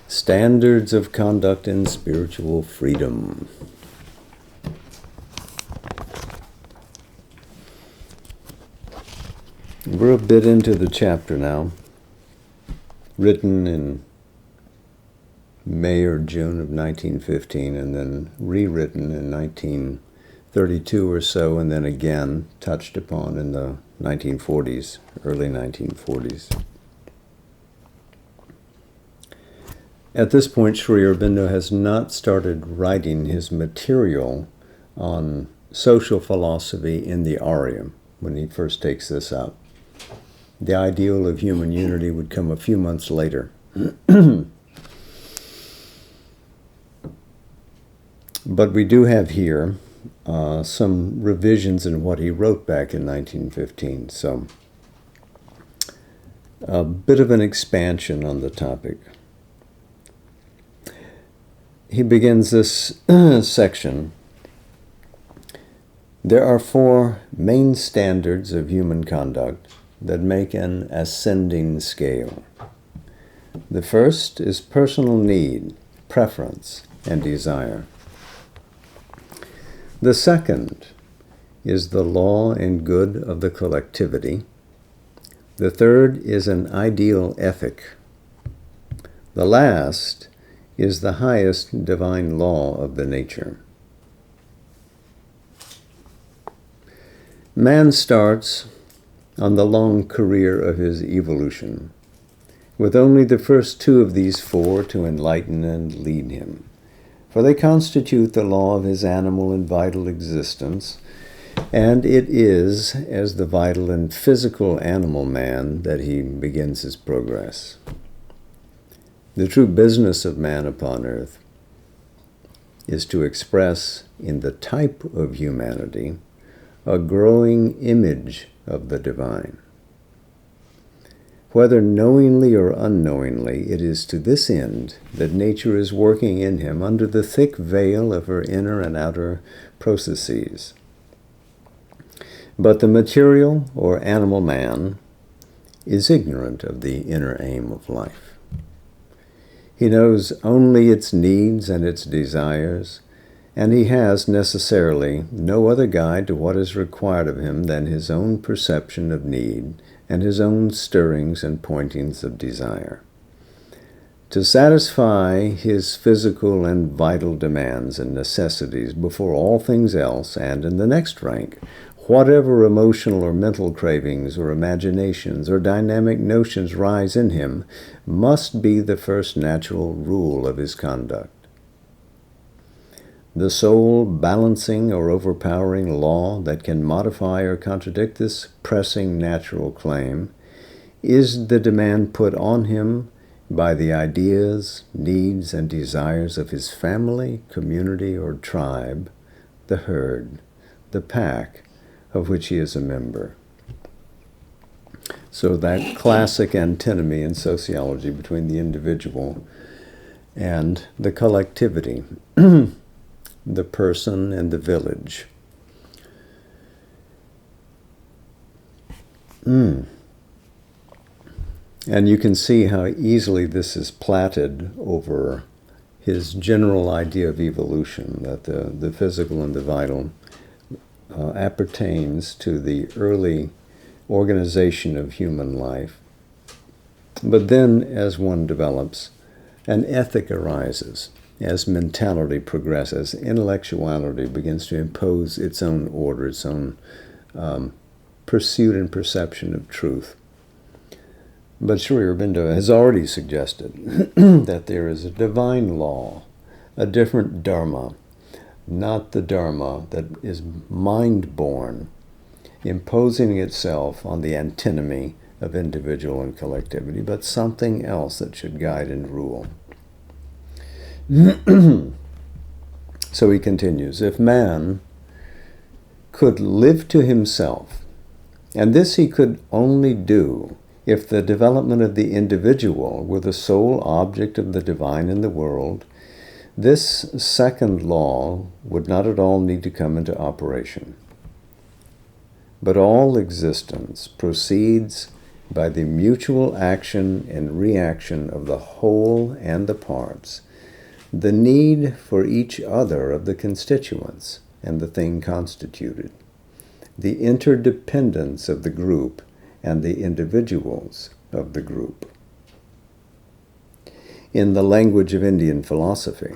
Standards of conduct in spiritual freedom. We're a bit into the chapter now, written in May or June of 1915, and then rewritten in 1932 or so, and then again touched upon in the 1940s, early 1940s. At this point, Sri Aurobindo has not started writing his material on social philosophy in the Arya when he first takes this up. The ideal of human unity would come a few months later. But we do have here some revisions in what he wrote back in 1915, so a bit of an expansion on the topic. He begins this section. There are 4 main standards of human conduct that make an ascending scale. The first is personal need, preference, and desire. The second is the law and good of the collectivity. The third is an ideal ethic. The last is the highest divine law of the nature. Man starts on the long career of his evolution, with only the first 2 of these 4 to enlighten and lead him, for they constitute the law of his animal and vital existence, and it is as the vital and physical animal man that he begins his progress. The true business of man upon earth is to express in the type of humanity a growing image of the divine. Whether knowingly or unknowingly, it is to this end that nature is working in him under the thick veil of her inner and outer processes. But the material or animal man is ignorant of the inner aim of life. He knows only its needs and its desires, and he has necessarily no other guide to what is required of him than his own perception of need and his own stirrings and pointings of desire. To satisfy his physical and vital demands and necessities before all things else, and in the next rank, whatever emotional or mental cravings or imaginations or dynamic notions rise in him, must be the first natural rule of his conduct. The sole balancing or overpowering law that can modify or contradict this pressing natural claim is the demand put on him by the ideas, needs, and desires of his family, community, or tribe, the herd, the pack, of which he is a member. So that classic antinomy in sociology between the individual and the collectivity, the person and the village. And you can see how easily this is platted over his general idea of evolution, that the physical and the vital appertains to the early organization of human life. But then, as one develops, an ethic arises. As mentality progresses, intellectuality begins to impose its own order, its own pursuit and perception of truth. But Sri Aurobindo has already suggested that there is a divine law, a different dharma, not the dharma that is mind-born, imposing itself on the antinomy of individual and collectivity, but something else that should guide and rule. So he continues, if man could live to himself, and this he could only do if the development of the individual were the sole object of the divine in the world, this second law would not at all need to come into operation. But all existence proceeds by the mutual action and reaction of the whole and the parts, the need for each other of the constituents and the thing constituted, the interdependence of the group and the individuals of the group. In the language of Indian philosophy,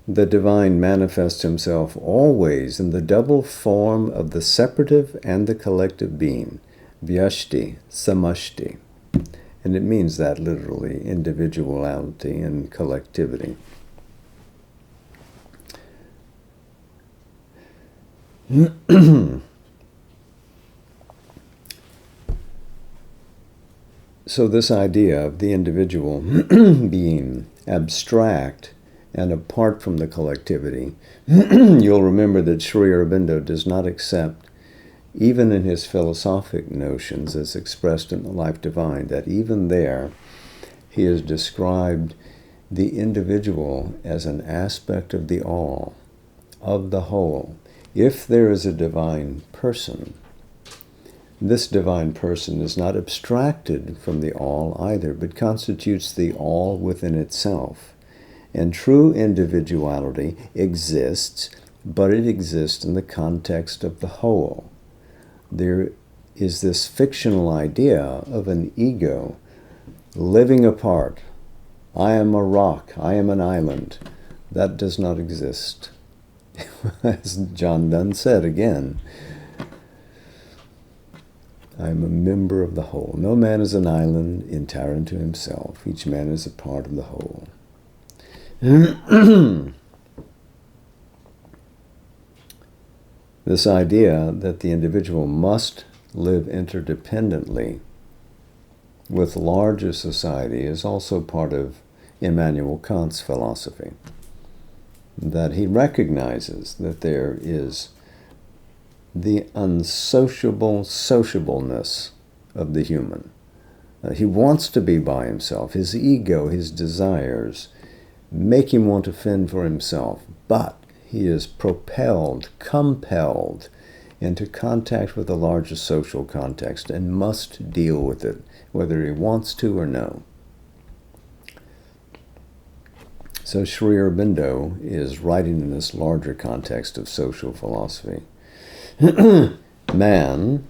the divine manifests himself always in the double form of the separative and the collective being, vyashti, samashti. And it means that literally, individuality and collectivity. So this idea of the individual being abstract and apart from the collectivity, you'll remember that Sri Aurobindo does not accept, even in his philosophic notions as expressed in the Life Divine, that even there he has described the individual as an aspect of the all, of the whole. If there is a divine person, this divine person is not abstracted from the all either, but constitutes the all within itself. And true individuality exists, but it exists in the context of the whole. There is this fictional idea of an ego living apart. I am a rock, I am an island. That does not exist. As John Donne said again, I am a member of the whole. No man is an island entire unto himself. Each man is a part of the whole. This idea that the individual must live interdependently with larger society is also part of Immanuel Kant's philosophy, that he recognizes that there is the unsociable sociableness of the human. He wants to be by himself. His ego, his desires, make him want to fend for himself, but he is propelled, compelled into contact with a larger social context and must deal with it, whether he wants to or no. So Sri Aurobindo is writing in this larger context of social philosophy. Man,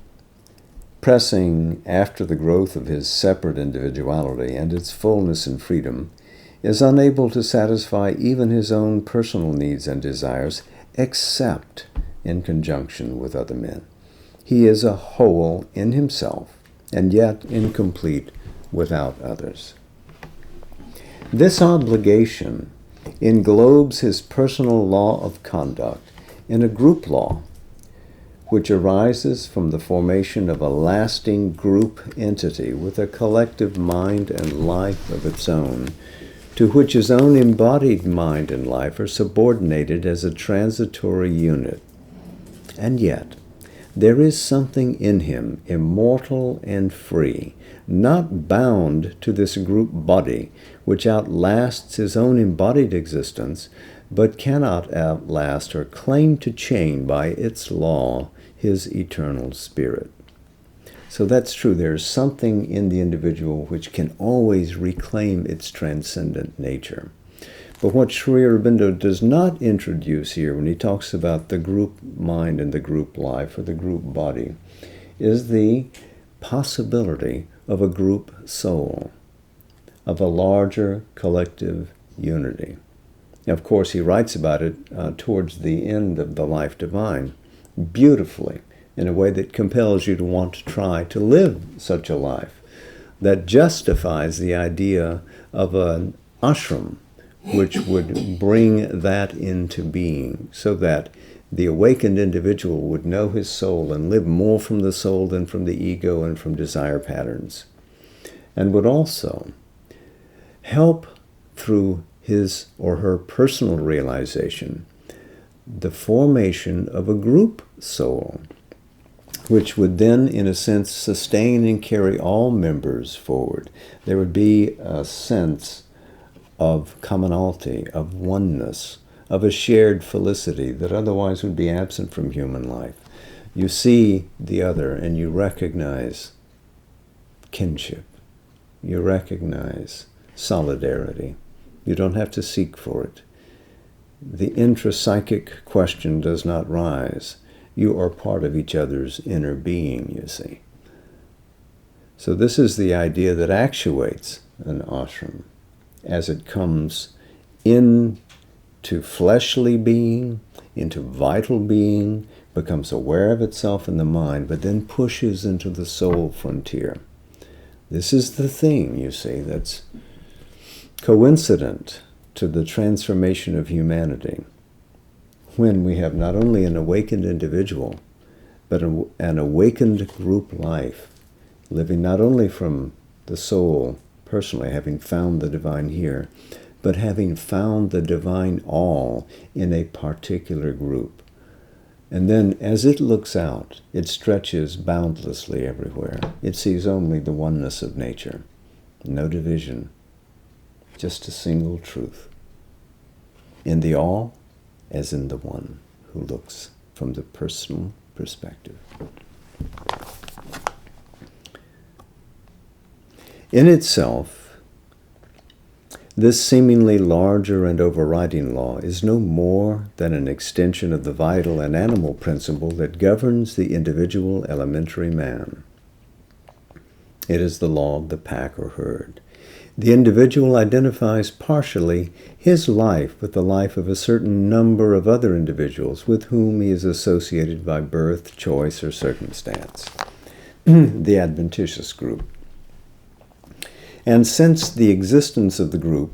pressing after the growth of his separate individuality and its fullness and freedom, is unable to satisfy even his own personal needs and desires, except in conjunction with other men. He is a whole in himself, and yet incomplete without others. This obligation englobes his personal law of conduct in a group law, which arises from the formation of a lasting group entity with a collective mind and life of its own, to which his own embodied mind and life are subordinated as a transitory unit. And yet, there is something in him, immortal and free, not bound to this group body, which outlasts his own embodied existence, but cannot outlast or claim to chain by its law his eternal spirit. So that's true. There's something in the individual which can always reclaim its transcendent nature. But what Sri Aurobindo does not introduce here when he talks about the group mind and the group life or the group body is the possibility of a group soul, of a larger collective unity. Of course, he writes about it towards the end of the Life Divine, beautifully, in a way that compels you to want to try to live such a life, that justifies the idea of an ashram, which would bring that into being, so that the awakened individual would know his soul and live more from the soul than from the ego and from desire patterns, and would also help through his or her personal realization the formation of a group soul, which would then, in a sense, sustain and carry all members forward. There would be a sense of commonality, of oneness, of a shared felicity that otherwise would be absent from human life. You see the other and you recognize kinship. You recognize solidarity. You don't have to seek for it. The intrapsychic question does not rise. You are part of each other's inner being, you see. So this is the idea that actuates an ashram as it comes into fleshly being, into vital being, becomes aware of itself in the mind, but then pushes into the soul frontier. This is the thing, you see, that's coincident to the transformation of humanity, when we have not only an awakened individual, but an awakened group life, living not only from the soul, personally having found the divine here, but having found the divine all in a particular group. And then as it looks out, it stretches boundlessly everywhere. It sees only the oneness of nature, no division, just a single truth. In the all, as in the one who looks from the personal perspective. In itself, this seemingly larger and overriding law is no more than an extension of the vital and animal principle that governs the individual elementary man. It is the law of the pack or herd. The individual identifies partially his life with the life of a certain number of other individuals with whom he is associated by birth, choice, or circumstance. The adventitious group. And since the existence of the group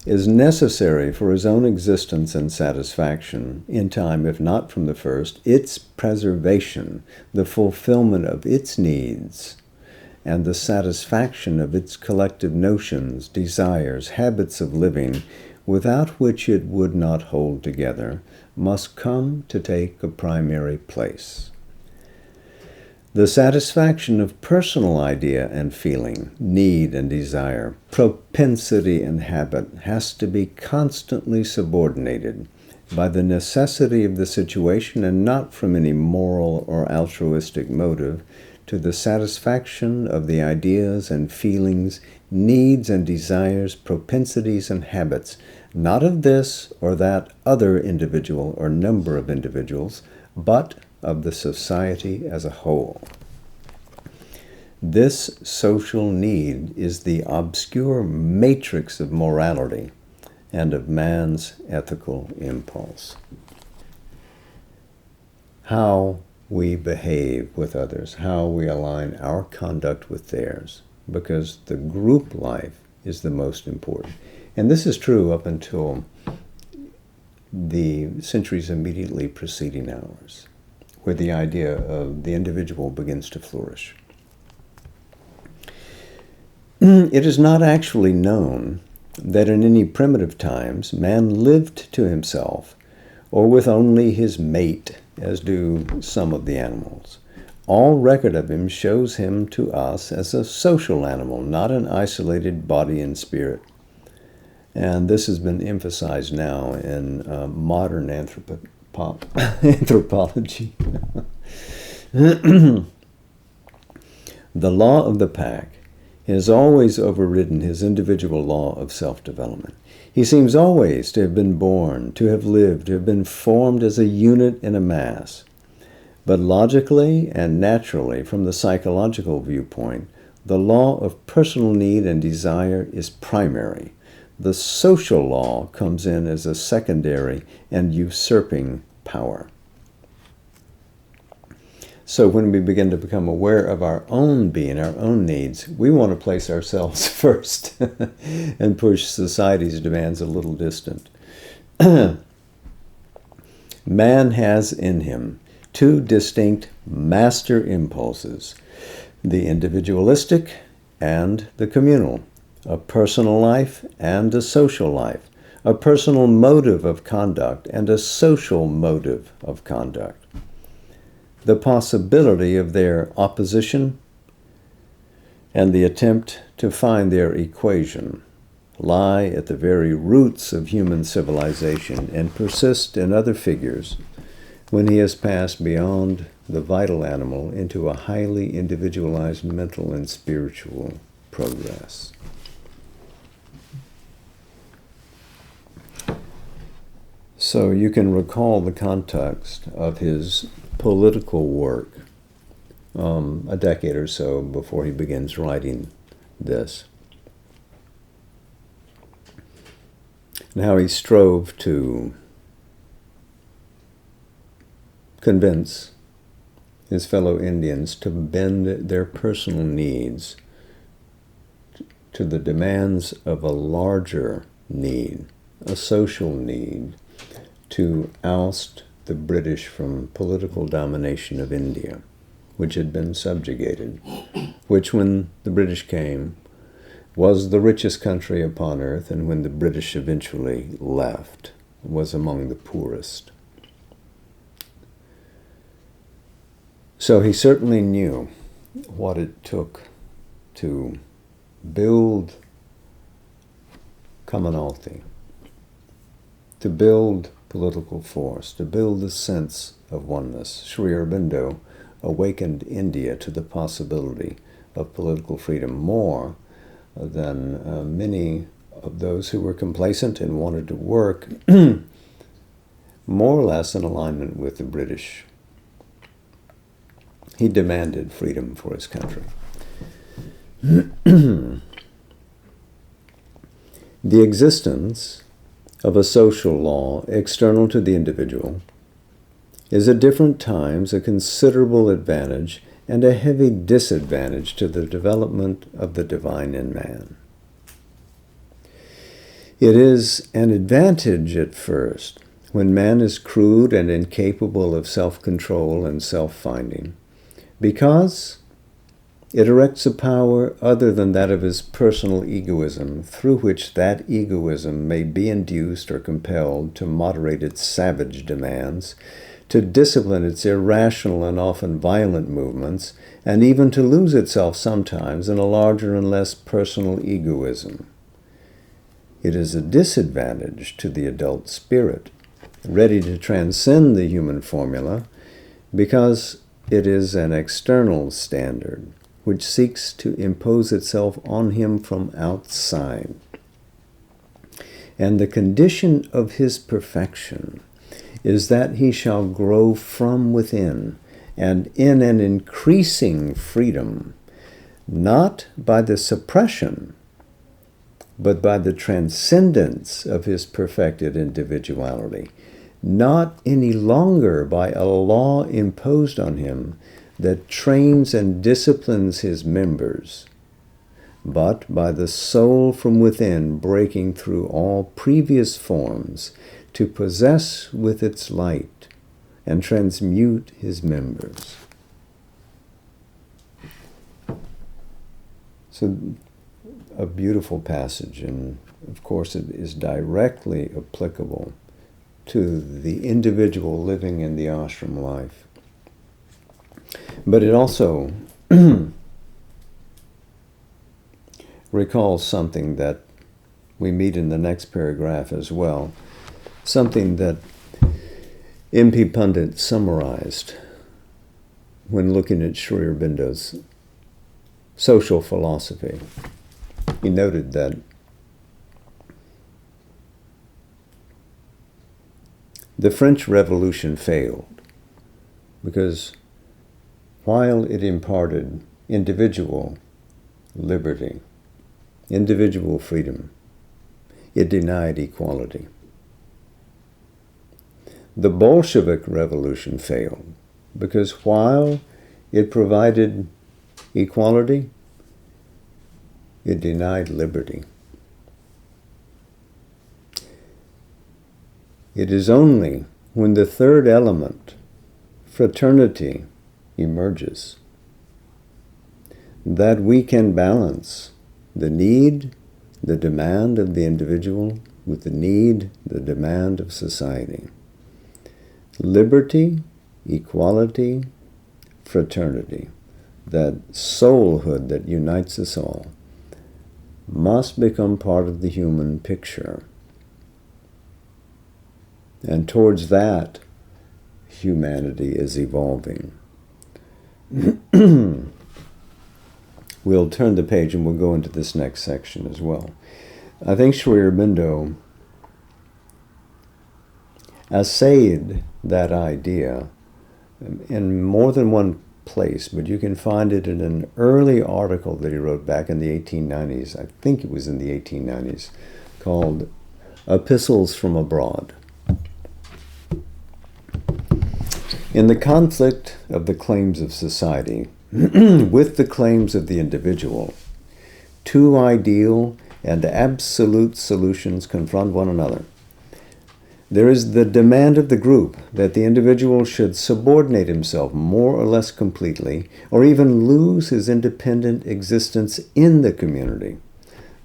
is necessary for his own existence and satisfaction in time, if not from the first, its preservation, the fulfillment of its needs, and the satisfaction of its collective notions, desires, habits of living, without which it would not hold together, must come to take a primary place. The satisfaction of personal idea and feeling, need and desire, propensity and habit has to be constantly subordinated by the necessity of the situation and not from any moral or altruistic motive to the satisfaction of the ideas and feelings, needs and desires, propensities and habits, not of this or that other individual or number of individuals, but of the society as a whole. This social need is the obscure matrix of morality and of man's ethical impulse. How we behave with others, how we align our conduct with theirs, because the group life is the most important. And this is true up until the centuries immediately preceding ours, where the idea of the individual begins to flourish. It is not actually known that in any primitive times man lived to himself or with only his mate, as do some of the animals. All record of him shows him to us as a social animal, not an isolated body and spirit. And this has been emphasized now in modern anthropology. The law of the pack has always overridden his individual law of self-development. He seems always to have been born, to have lived, to have been formed as a unit in a mass. But logically and naturally, from the psychological viewpoint, the law of personal need and desire is primary. The social law comes in as a secondary and usurping power. So when we begin to become aware of our own being, our own needs, we want to place ourselves first and push society's demands a little distant. Man has in him two distinct master impulses, the individualistic and the communal, a personal life and a social life, a personal motive of conduct and a social motive of conduct. The possibility of their opposition and the attempt to find their equation lie at the very roots of human civilization and persist in other figures, when he has passed beyond the vital animal into a highly individualized mental and spiritual progress. So you can recall the context of his political work a decade or so before he begins writing this, and how he strove to convince his fellow Indians to bend their personal needs to the demands of a larger need, a social need, to oust the British from political domination of India, which had been subjugated, which, when the British came, was the richest country upon earth, and when the British eventually left, was among the poorest. So he certainly knew what it took to build commonality, to build political force, to build a sense of oneness. Sri Aurobindo awakened India to the possibility of political freedom more than many of those who were complacent and wanted to work more or less in alignment with the British. He demanded freedom for his country. The existence of a social law external to the individual is at different times a considerable advantage and a heavy disadvantage to the development of the divine in man. It is an advantage at first, when man is crude and incapable of self-control and self-finding, because it erects a power other than that of his personal egoism, through which that egoism may be induced or compelled to moderate its savage demands, to discipline its irrational and often violent movements, and even to lose itself sometimes in a larger and less personal egoism. It is a disadvantage to the adult spirit, ready to transcend the human formula, because it is an external standard which seeks to impose itself on him from outside. And the condition of his perfection is that he shall grow from within and in an increasing freedom, not by the suppression, but by the transcendence of his perfected individuality, not any longer by a law imposed on him that trains and disciplines his members, but by the soul from within breaking through all previous forms to possess with its light and transmute his members. So, a beautiful passage, and of course it is directly applicable to the individual living in the ashram life. But it also recalls something that we meet in the next paragraph as well, something that M.P. Pandit summarized when looking at Sri Aurobindo's social philosophy. He noted that the French Revolution failed because while it imparted individual liberty, individual freedom, it denied equality. The Bolshevik Revolution failed because while it provided equality, it denied liberty. It is only when the third element, fraternity, emerges that we can balance the need, the demand of the individual with the need, the demand of society. Liberty, equality, fraternity, that soulhood that unites us all, must become part of the human picture. And towards that, humanity is evolving. We'll turn the page and we'll go into this next section as well. I think Sri Aurobindo essayed that idea in more than one place, but you can find it in an early article that he wrote back in the 1890s. I think it was in the 1890s, called Epistles from Abroad. In the conflict of the claims of society with the claims of the individual, two ideal and absolute solutions confront one another. There is the demand of the group that the individual should subordinate himself more or less completely, or even lose his independent existence in the community.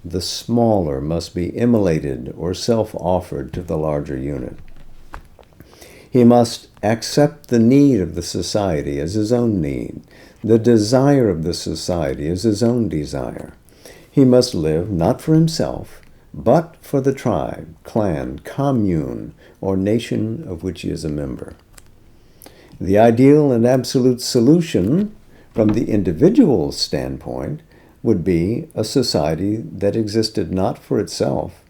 The smaller must be immolated or self-offered to the larger unit. He must accept the need of the society as his own need, the desire of the society as his own desire. He must live not for himself, but for the tribe, clan, commune, or nation of which he is a member. The ideal and absolute solution from the individual's standpoint would be a society that existed not for itself,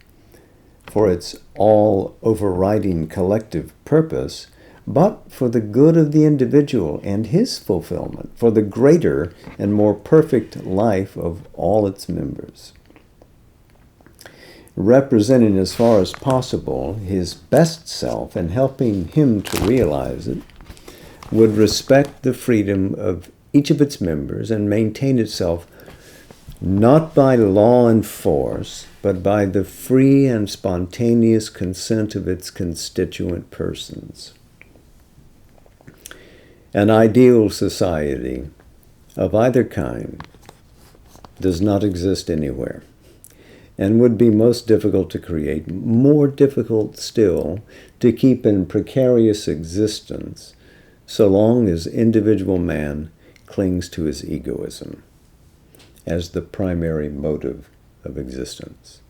for its all-overriding collective purpose, but for the good of the individual and his fulfillment, for the greater and more perfect life of all its members. Representing as far as possible his best self and helping him to realize it, would respect the freedom of each of its members and maintain itself not by law and force, but by the free and spontaneous consent of its constituent persons. An ideal society of either kind does not exist anywhere, and would be most difficult to create, more difficult still to keep in precarious existence, so long as individual man clings to his egoism as the primary motive of existence.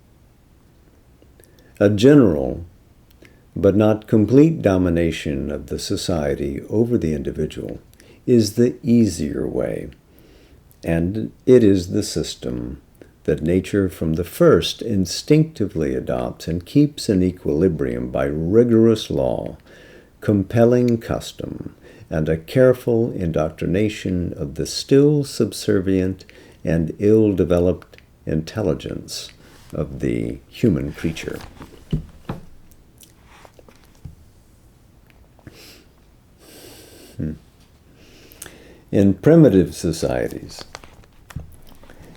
A general, but not complete domination of the society over the individual is the easier way, and it is the system that nature from the first instinctively adopts and keeps in equilibrium by rigorous law, compelling custom, and a careful indoctrination of the still subservient and ill-developed intelligence of the human creature. In primitive societies,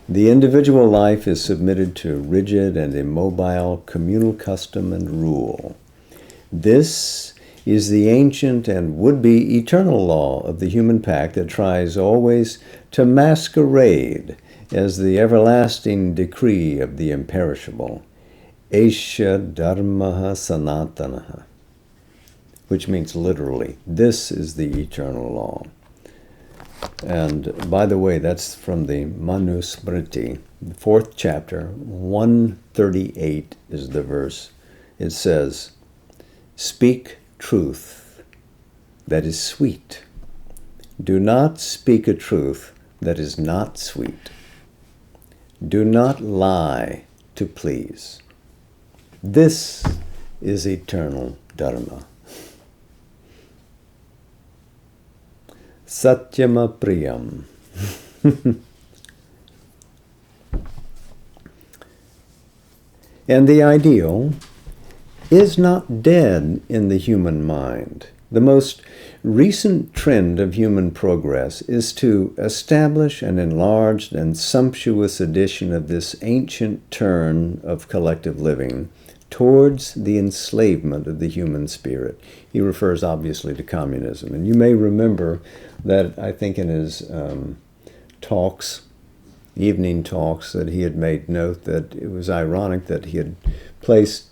the individual life is submitted to rigid and immobile communal custom and rule. This is the ancient and would-be eternal law of the human pack that tries always to masquerade as the everlasting decree of the imperishable, Esha Dharmaha Sanatanaha, which means literally, this is the eternal law. And by the way, that's from the Manusmriti, the 4th chapter, 138 is the verse. It says, "Speak truth that is sweet. Do not speak a truth that is not sweet. Do not lie to please. This is eternal Dharma." Satyama Priyam. And the ideal is not dead in the human mind. The most recent trend of human progress is to establish an enlarged and sumptuous edition of this ancient turn of collective living towards the enslavement of the human spirit. He refers obviously to communism. And you may remember that I think in his evening talks, that he had made note that it was ironic that he had placed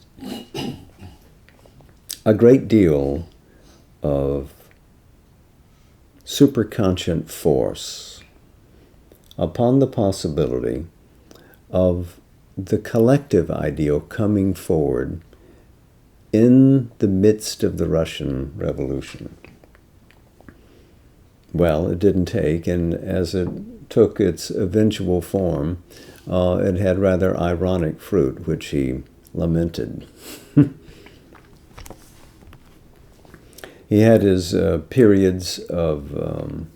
a great deal of superconscient force upon the possibility of the collective ideal coming forward in the midst of the Russian Revolution. well, it didn't take, and as it took its eventual form, it had rather ironic fruit, which he lamented. He had his periods of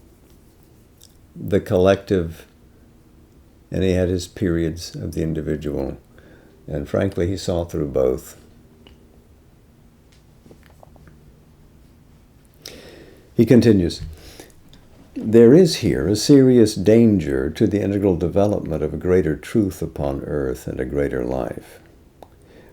the collective, and he had his periods of the individual. And frankly, he saw through both. He continues, there is here a serious danger to the integral development of a greater truth upon earth and a greater life.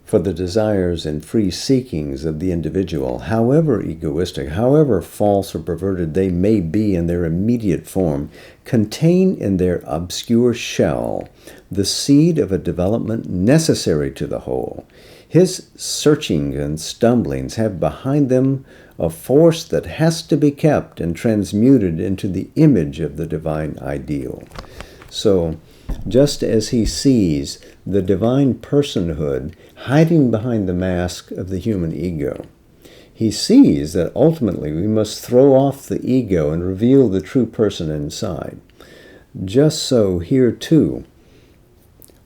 For the desires and free seekings of the individual, however egoistic, however false or perverted they may be in their immediate form, contain in their obscure shell the seed of a development necessary to the whole. His searchings and stumblings have behind them a force that has to be kept and transmuted into the image of the divine ideal. So, just as he sees the divine personhood hiding behind the mask of the human ego, he sees that ultimately we must throw off the ego and reveal the true person inside. Just so here too,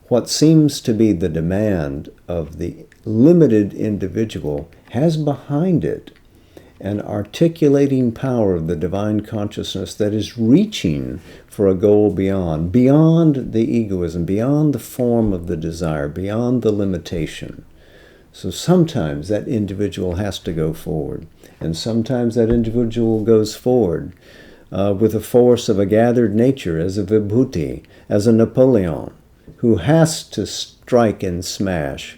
what seems to be the demand of the limited individual has behind it an articulating power of the divine consciousness that is reaching for a goal beyond the egoism, beyond the form of the desire, beyond the limitation. So sometimes that individual has to go forward, and sometimes that individual goes forward with the force of a gathered nature, as a Vibhuti, as a Napoleon, who has to strike and smash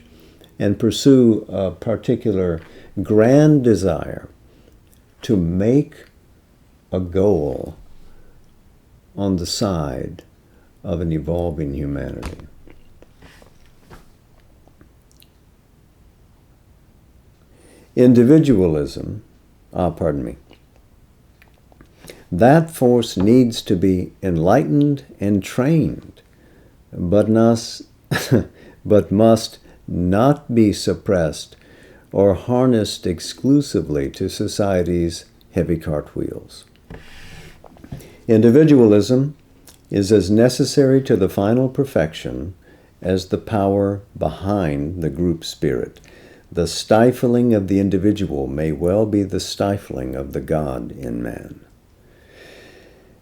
and pursue a particular grand desire to make a goal on the side of an evolving humanity. Individualism, that force needs to be enlightened and trained, but must not be suppressed or harnessed exclusively to society's heavy cartwheels. Individualism is as necessary to the final perfection as the power behind the group spirit. The stifling of the individual may well be the stifling of the God in man.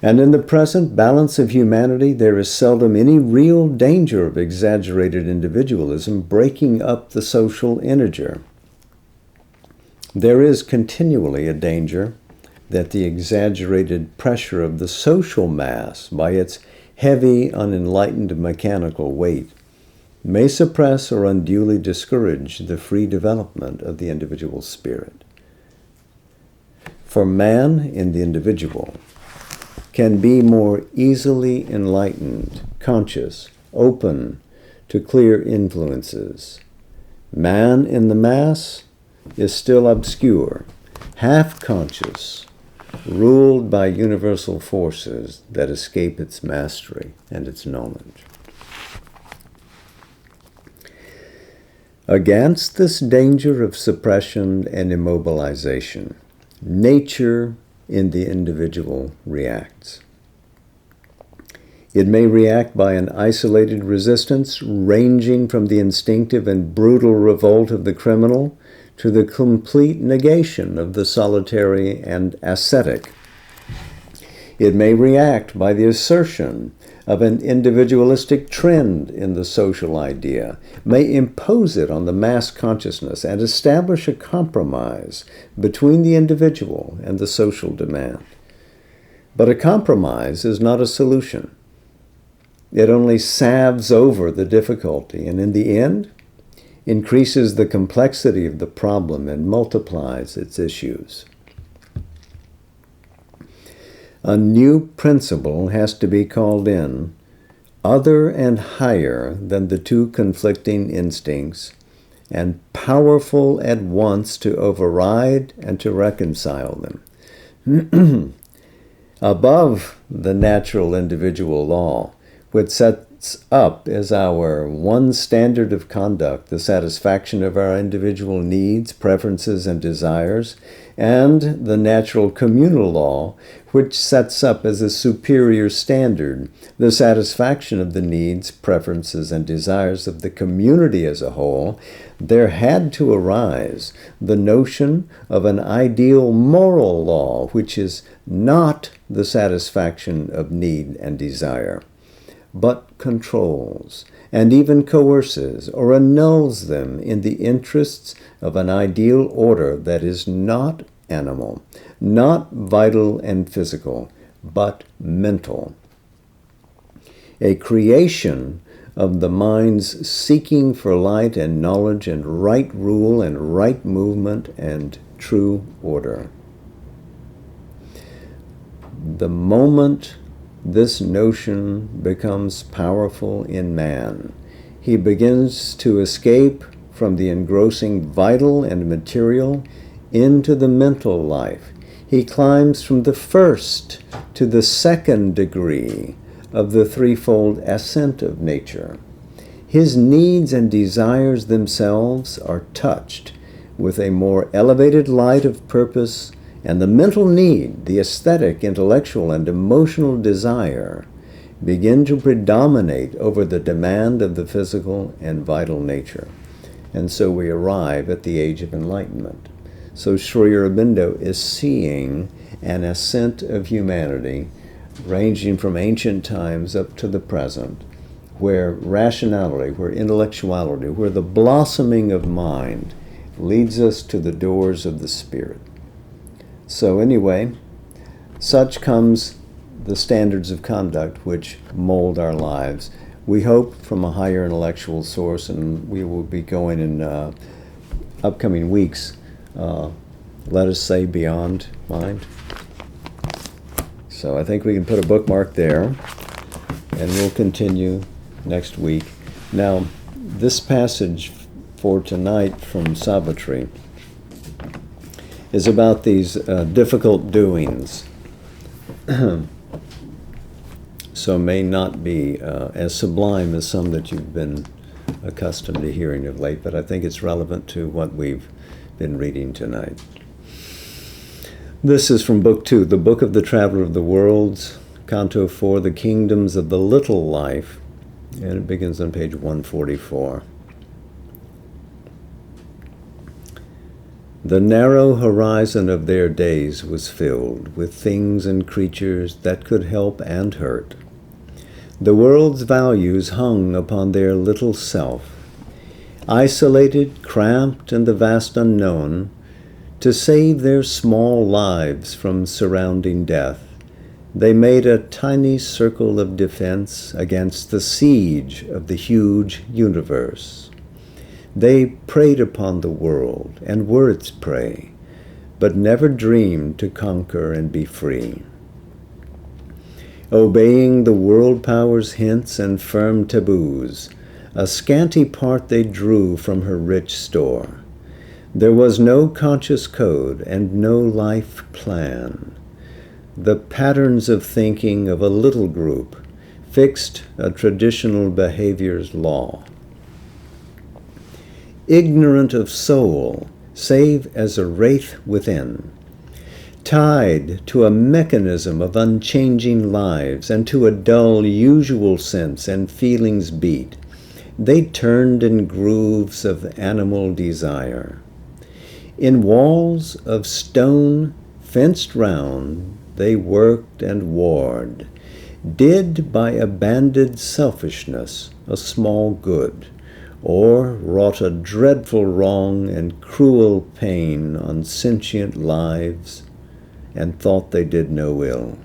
And in the present balance of humanity, there is seldom any real danger of exaggerated individualism breaking up the social integer. There is continually a danger that the exaggerated pressure of the social mass, by its heavy, unenlightened mechanical weight, may suppress or unduly discourage the free development of the individual spirit. For man in the individual can be more easily enlightened, conscious, open to clear influences. Man in the mass is still obscure, half-conscious, ruled by universal forces that escape its mastery and its knowledge. Against this danger of suppression and immobilization, nature in the individual reacts. It may react by an isolated resistance ranging from the instinctive and brutal revolt of the criminal to the complete negation of the solitary and ascetic. It may react by the assertion of an individualistic trend in the social idea, may impose it on the mass consciousness and establish a compromise between the individual and the social demand. But a compromise is not a solution. It only salves over the difficulty, and in the end, increases the complexity of the problem and multiplies its issues. A new principle has to be called in, other and higher than the two conflicting instincts, and powerful at once to override and to reconcile them. Above the natural individual law, which sets up as our one standard of conduct the satisfaction of our individual needs, preferences, and desires, and the natural communal law, which sets up as a superior standard the satisfaction of the needs, preferences, and desires of the community as a whole, there had to arise the notion of an ideal moral law which is not the satisfaction of need and desire, but controls and even coerces or annuls them in the interests of an ideal order that is not animal, not vital and physical, but mental. A creation of the mind's seeking for light and knowledge and right rule and right movement and true order. The moment this notion becomes powerful in man, he begins to escape from the engrossing vital and material into the mental life. He climbs from the first to the second degree of the threefold ascent of nature. His needs and desires themselves are touched with a more elevated light of purpose, and the mental need, the aesthetic, intellectual, and emotional desire begin to predominate over the demand of the physical and vital nature. And so we arrive at the age of enlightenment. So Sri Aurobindo is seeing an ascent of humanity ranging from ancient times up to the present, where rationality, where intellectuality, where the blossoming of mind leads us to the doors of the spirit. So anyway, such comes the standards of conduct which mold our lives. We hope from a higher intellectual source, and we will be going in upcoming weeks, let us say beyond mind. So I think we can put a bookmark there, and we'll continue next week. Now, this passage for tonight from Savitri is about these difficult doings. So may not be as sublime as some that you've been accustomed to hearing of late, but I think it's relevant to what we've been reading tonight. This is from Book 2, the Book of the Traveler of the Worlds, Canto 4, The Kingdoms of the Little Life, and it begins on page 144. The narrow horizon of their days was filled with things and creatures that could help and hurt. The world's values hung upon their little self. Isolated, cramped in the vast unknown, to save their small lives from surrounding death, they made a tiny circle of defense against the siege of the huge universe. They preyed upon the world and were its prey, but never dreamed to conquer and be free. Obeying the world power's hints and firm taboos, a scanty part they drew from her rich store. There was no conscious code and no life plan. The patterns of thinking of a little group fixed a traditional behavior's law. Ignorant of soul, save as a wraith within, tied to a mechanism of unchanging lives and to a dull usual sense and feelings beat, they turned in grooves of animal desire. In walls of stone fenced round, they worked and warred, did by abandoned selfishness a small good, or wrought a dreadful wrong and cruel pain on sentient lives, and thought they did no ill.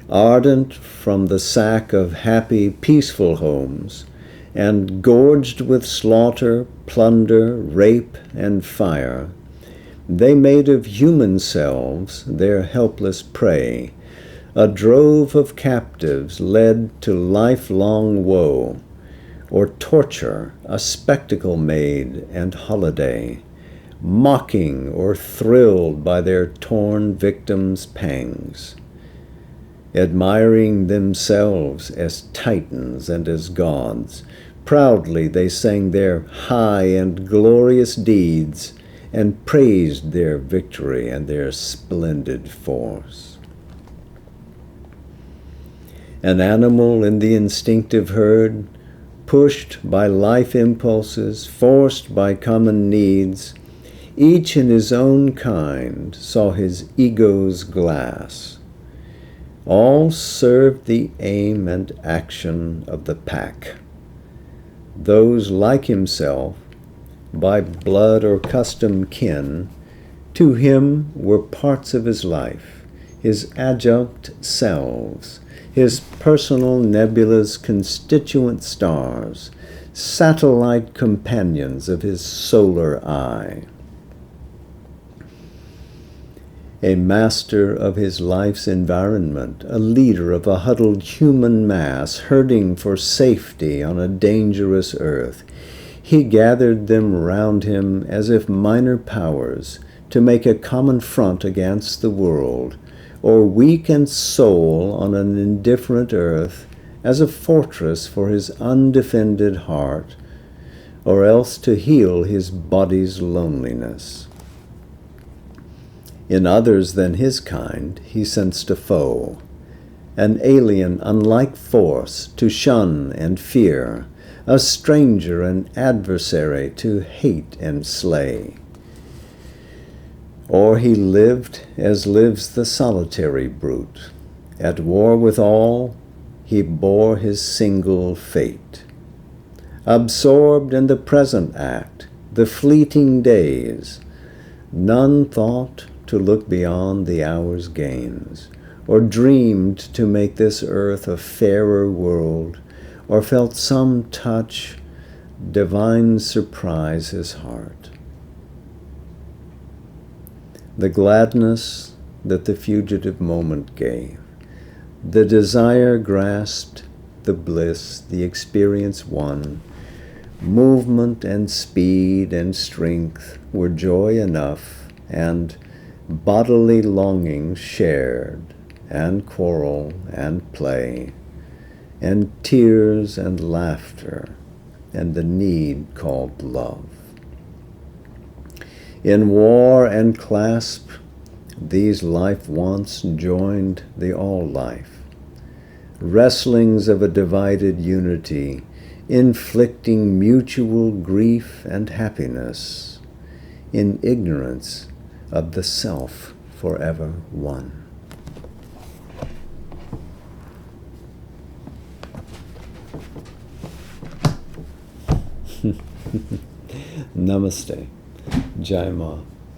Ardent from the sack of happy, peaceful homes, and gorged with slaughter, plunder, rape, and fire, they made of human selves their helpless prey, a drove of captives led to lifelong woe, or torture a spectacle made and holiday, mocking or thrilled by their torn victims' pangs. Admiring themselves as titans and as gods, proudly they sang their high and glorious deeds and praised their victory and their splendid force. An animal in the instinctive herd, pushed by life impulses, forced by common needs, each in his own kind saw his ego's glass. All served the aim and action of the pack. Those like himself, by blood or custom kin, to him were parts of his life, his adjunct selves, his personal nebulous constituent stars, satellite companions of his solar eye. A master of his life's environment, a leader of a huddled human mass herding for safety on a dangerous earth, he gathered them round him as if minor powers to make a common front against the world, or weakened soul on an indifferent earth as a fortress for his undefended heart, or else to heal his body's loneliness. In others than his kind he sensed a foe, an alien unlike force to shun and fear, a stranger and adversary to hate and slay. Or he lived as lives the solitary brute. At war with all, he bore his single fate. Absorbed in the present act, the fleeting days, none thought to look beyond the hour's gains, or dreamed to make this earth a fairer world, or felt some touch, divine surprise his heart. The gladness that the fugitive moment gave, the desire grasped, the bliss, the experience won, movement and speed and strength were joy enough, and bodily longing shared, and quarrel and play, and tears and laughter, and the need called love. In war and clasp, these life wants joined the all-life, wrestlings of a divided unity, inflicting mutual grief and happiness, in ignorance of the self forever one. Namaste. Jai Ma.